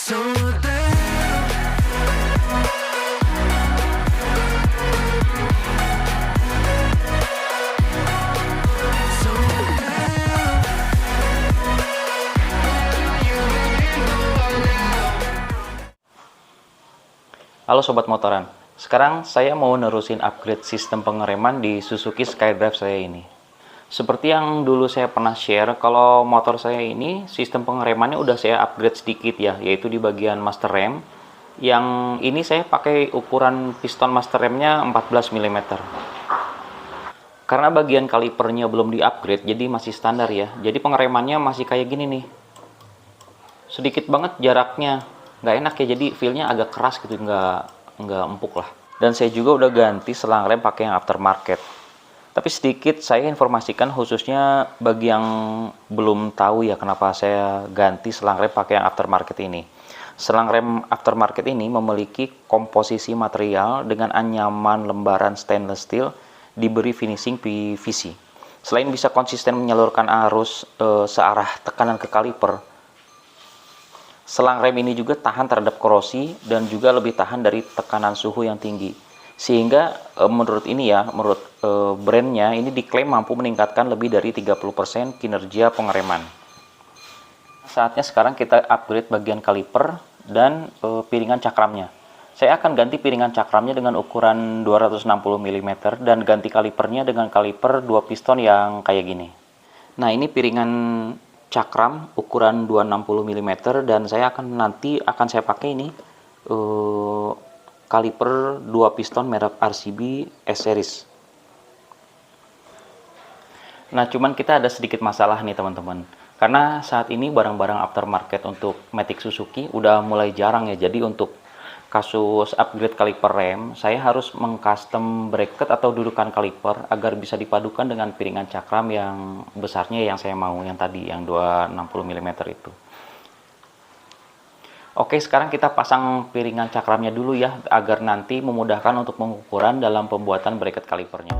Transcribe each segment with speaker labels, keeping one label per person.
Speaker 1: So what the hell? So what the hell?
Speaker 2: Halo Sobat Motoran, sekarang saya mau nerusin upgrade sistem pengereman di Suzuki SkyDrive saya ini. Seperti yang dulu saya pernah share, kalau motor saya ini sistem pengeremannya udah saya upgrade sedikit ya, yaitu di bagian master rem. Yang ini saya pakai ukuran piston master remnya 14 mm. Karena bagian kalipernya belum di-upgrade, jadi masih standar ya. Jadi pengeremannya masih kayak gini nih. Sedikit banget jaraknya. Nggak enak ya, jadi feel-nya agak keras gitu, nggak empuk lah. Dan saya juga udah ganti selang rem pakai yang aftermarket. Tapi sedikit saya informasikan khususnya bagi yang belum tahu ya kenapa saya ganti selang rem pakai yang aftermarket ini. Selang rem aftermarket ini memiliki komposisi material dengan anyaman lembaran stainless steel diberi finishing PVC. Selain bisa konsisten menyalurkan arus searah tekanan ke kaliper, selang rem ini juga tahan terhadap korosi dan juga lebih tahan dari tekanan suhu yang tinggi. Sehingga menurut brandnya ini diklaim mampu meningkatkan lebih dari 30% kinerja pengereman. Saatnya sekarang kita upgrade bagian kaliper dan piringan cakramnya. Saya akan ganti piringan cakramnya dengan ukuran 260 mm dan ganti kalipernya dengan kaliper 2 piston yang kayak gini. Nah, ini piringan cakram ukuran 260 mm dan saya akan saya pakai ini kaliper 2 piston merek RCB S-Series. Nah, cuman kita ada sedikit masalah nih teman-teman, karena saat ini barang-barang aftermarket untuk Matic Suzuki udah mulai jarang ya. Jadi untuk kasus upgrade kaliper rem, saya harus mengcustom bracket atau dudukan kaliper agar bisa dipadukan dengan piringan cakram yang besarnya yang saya mau, yang tadi yang 260 mm itu. Oke, sekarang kita pasang piringan cakramnya dulu ya, agar nanti memudahkan untuk pengukuran dalam pembuatan bracket kalipernya.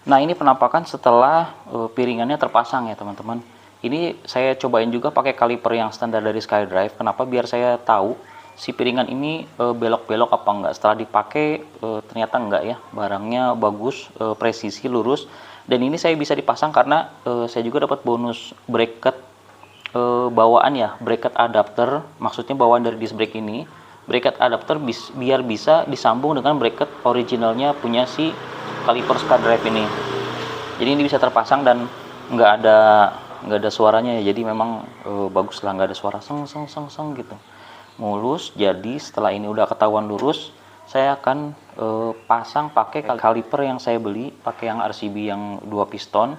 Speaker 2: Nah, ini penampakan setelah piringannya terpasang ya teman-teman. Ini saya cobain juga pakai kaliper yang standar dari SkyDrive. Kenapa? Biar saya tahu si piringan ini belok-belok apa enggak. Setelah dipakai ternyata enggak ya. Barangnya bagus, presisi, lurus. Dan ini saya bisa dipasang karena saya juga dapat bonus bracket bawaan ya, bracket adapter. Maksudnya bawaan dari disc brake ini. Bracket adapter biar bisa disambung dengan bracket originalnya punya si kaliper SkyDrive ini. Jadi ini bisa terpasang dan nggak ada suaranya ya. Jadi memang bagus lah, nggak ada suara seng gitu. Mulus. Jadi setelah ini udah ketahuan lurus, saya akan pasang pakai kaliper yang saya beli, pakai yang RCB yang 2 piston.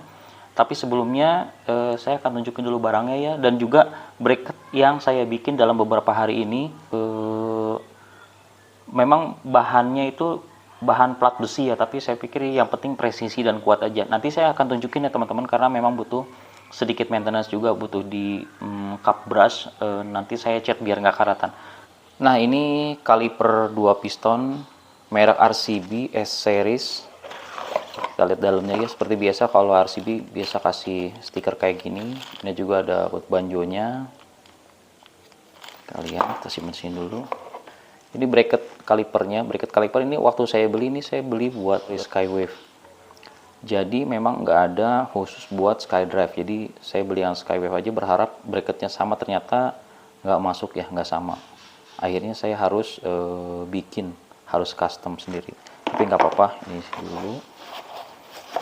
Speaker 2: Tapi sebelumnya saya akan tunjukin dulu barangnya ya, dan juga bracket yang saya bikin dalam beberapa hari ini. Memang bahannya itu bahan plat besi ya, tapi saya pikir yang penting presisi dan kuat aja. Nanti saya akan tunjukin ya teman-teman, karena memang butuh sedikit maintenance juga, butuh di cup brush. Nanti saya cat biar nggak karatan. Nah, ini kaliper 2 piston merek RCB S series. Kita lihat dalamnya ya, seperti biasa kalau RCB biasa kasih stiker kayak gini. Ini juga ada buat banjonya. Kalian kita simpen sini dulu. Ini bracket kalipernya. Bracket kaliper ini waktu saya beli ini saya beli buat Skywave. Jadi memang nggak ada khusus buat Skydrive. Jadi saya beli yang Skywave aja berharap bracketnya sama, ternyata nggak masuk ya, nggak sama. Akhirnya saya harus bikin, harus custom sendiri. Tapi nggak apa-apa, ini dulu.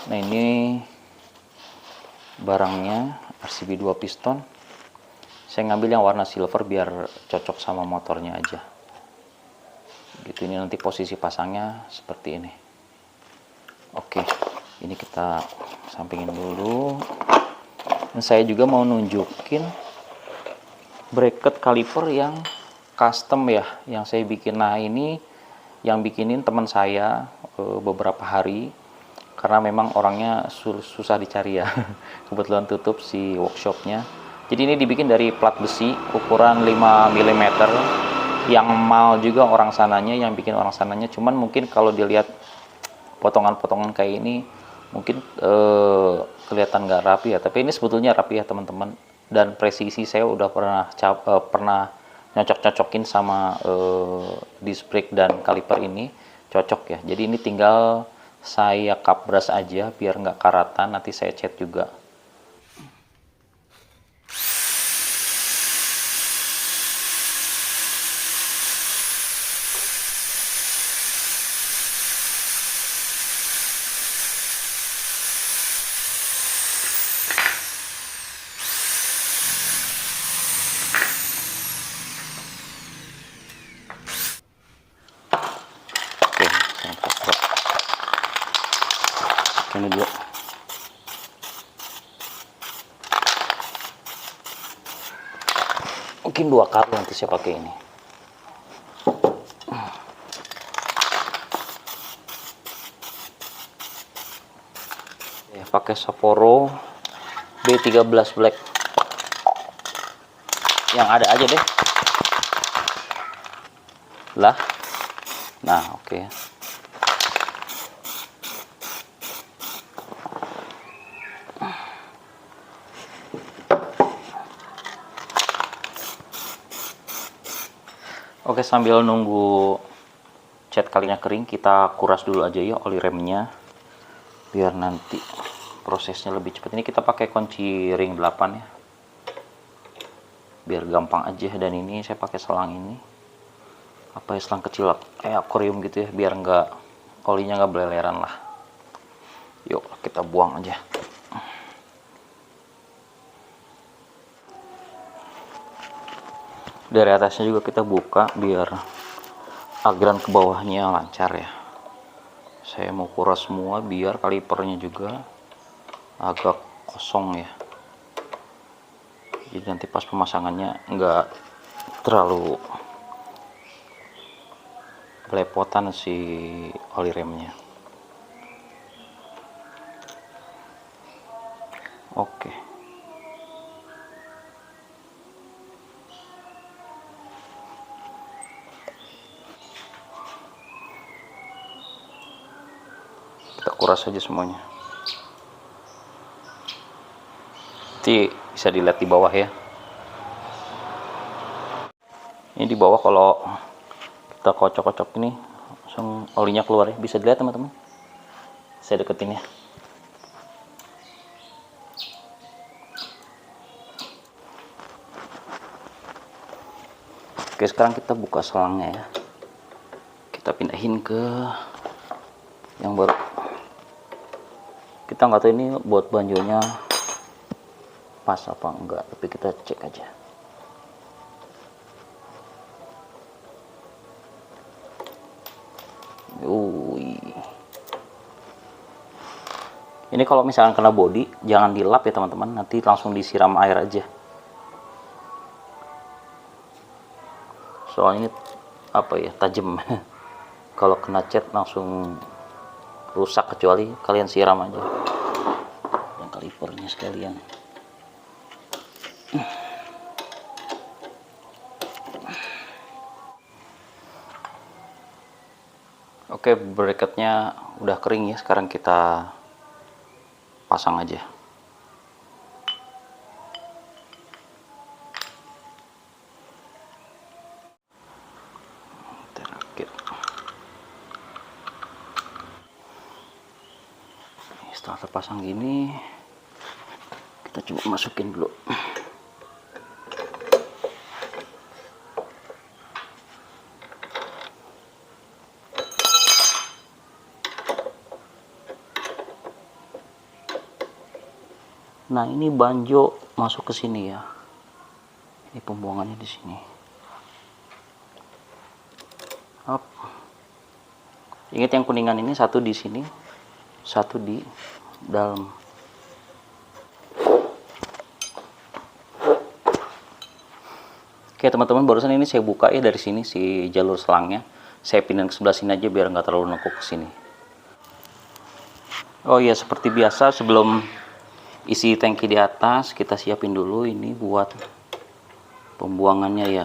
Speaker 2: Nah, ini barangnya RCB 2 piston. Saya ngambil yang warna silver biar cocok sama motornya aja. Gitu, ini nanti posisi pasangnya seperti ini. Oke, ini kita sampingin dulu. Dan saya juga mau nunjukin bracket kaliper yang custom ya, yang saya bikin. Nah, ini yang bikinin teman saya beberapa hari, karena memang orangnya susah dicari ya. Kebetulan tutup si workshopnya. Jadi ini dibikin dari plat besi ukuran 5 mm. Yang mal juga orang sananya, yang bikin orang sananya. Cuman mungkin kalau dilihat potongan-potongan kayak ini mungkin kelihatan nggak rapi ya. Tapi ini sebetulnya rapi ya teman-teman. Dan presisi saya udah pernah nyocok-cocokin sama disc brake dan kaliper ini, cocok ya. Jadi ini tinggal saya kapbras aja biar nggak karatan, nanti saya cat juga. Oke, saya kapbras ini dulu. Mungkin 2 kali nanti saya pakai ini. Ya, pakai Sapporo B13 Black. Yang ada aja deh. Lah. Nah, oke. Oke, sambil nunggu cat kalinya kering, kita kuras dulu aja ya oli remnya biar nanti prosesnya lebih cepat. Ini kita pakai kunci ring 8 ya, biar gampang aja. Dan ini saya pakai selang ini, apa ya, selang kecil kayak akuarium gitu ya, biar nggak olinya nggak beleleran lah. Yuk kita buang aja. Dari atasnya juga kita buka biar aliran ke bawahnya lancar ya. Saya mau kuras semua biar kalipernya juga agak kosong ya. Jadi nanti pas pemasangannya nggak terlalu belepotan si oli remnya. Oke. Kita kuras saja semuanya. Nanti bisa dilihat di bawah ya. Ini di bawah kalau kita kocok-kocok ini langsung olinya keluar ya. Bisa dilihat teman-teman. Saya deketin ya. Oke, sekarang kita buka selangnya ya. Kita pindahin ke yang baru. Kita nggak tahu ini buat banjonya pas apa enggak, tapi kita cek aja. Ini kalau misalkan kena bodi jangan dilap ya teman-teman, nanti langsung disiram air aja. Soalnya ini apa ya, tajam. Kalau kena cat langsung rusak, kecuali kalian siram aja. Yang kalipernya sekalian. Oke, bracketnya udah kering ya. Sekarang kita pasang aja. Terakhir. Setelah terpasang gini, kita coba masukin dulu. Nah, ini banjo masuk ke sini ya. Ini pembuangannya di sini. Hop. Ingat yang kuningan ini satu di sini, satu di dalam. Oke teman-teman, barusan ini saya buka ya dari sini si jalur selangnya. Saya pindahin ke sebelah sini aja biar nggak terlalu nekuk ke sini. Oh iya, seperti biasa sebelum isi tangki di atas kita siapin dulu ini buat pembuangannya ya.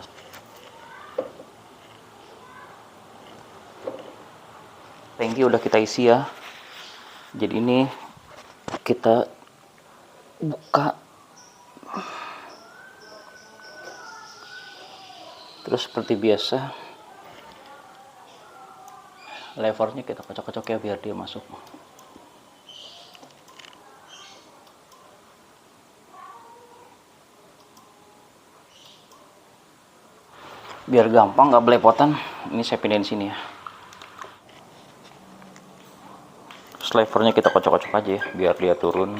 Speaker 2: Tangki udah kita isi ya. Jadi ini kita buka. Terus seperti biasa levernya kita kocok-kocok ya biar dia masuk. Biar gampang nggak belepotan, ini saya pindahin sini ya. Levernya kita kocok-kocok aja ya biar dia turun.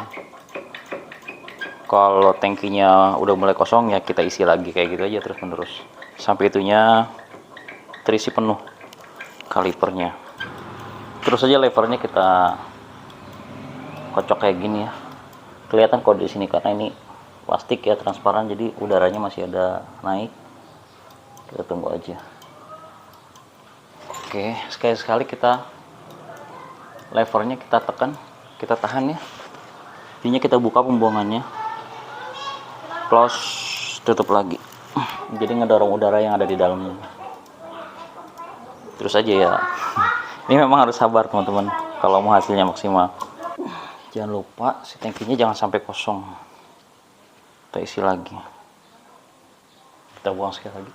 Speaker 2: Kalau tangkinya udah mulai kosong ya kita isi lagi kayak gitu aja terus menerus sampai itunya terisi penuh kalipernya. Terus aja levernya kita kocok kayak gini ya. Kelihatan kok di sini karena ini plastik ya, transparan, jadi udaranya masih ada naik. Kita tunggu aja. Oke, sekali-sekali kita levernya kita tekan, kita tahan ya. Intinya kita buka pembuangannya, close, tutup lagi. Jadi ngedorong udara yang ada di dalamnya. Terus aja ya. Ini memang harus sabar teman-teman kalau mau hasilnya maksimal. Jangan lupa si tangkinya jangan sampai kosong. Kita isi lagi. Kita buang sekali lagi.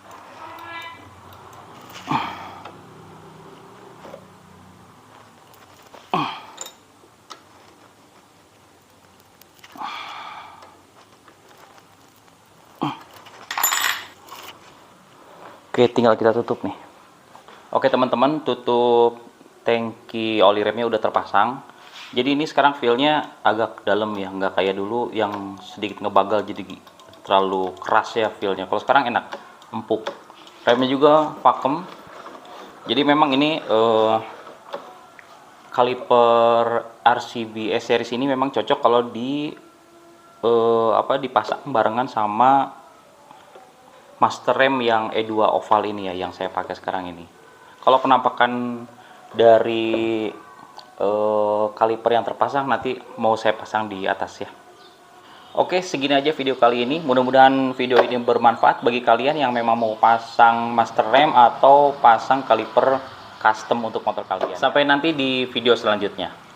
Speaker 2: Oke, tinggal kita tutup nih. Oke teman-teman, tutup tangki oli remnya udah terpasang. Jadi ini sekarang feelnya agak dalam ya, nggak kayak dulu yang sedikit ngebagal jadi terlalu keras ya feelnya. Kalau sekarang enak, empuk. Remnya juga pakem. Jadi memang ini kaliper RCB S series ini memang cocok kalau dipasang barengan sama master rem yang E2 oval ini ya, yang saya pakai sekarang ini. Kalau penampakan dari kaliper yang terpasang nanti mau saya pasang di atas ya. Oke, segini aja video kali ini. Mudah-mudahan video ini bermanfaat bagi kalian yang memang mau pasang master rem atau pasang kaliper custom untuk motor kalian. Sampai nanti di video selanjutnya.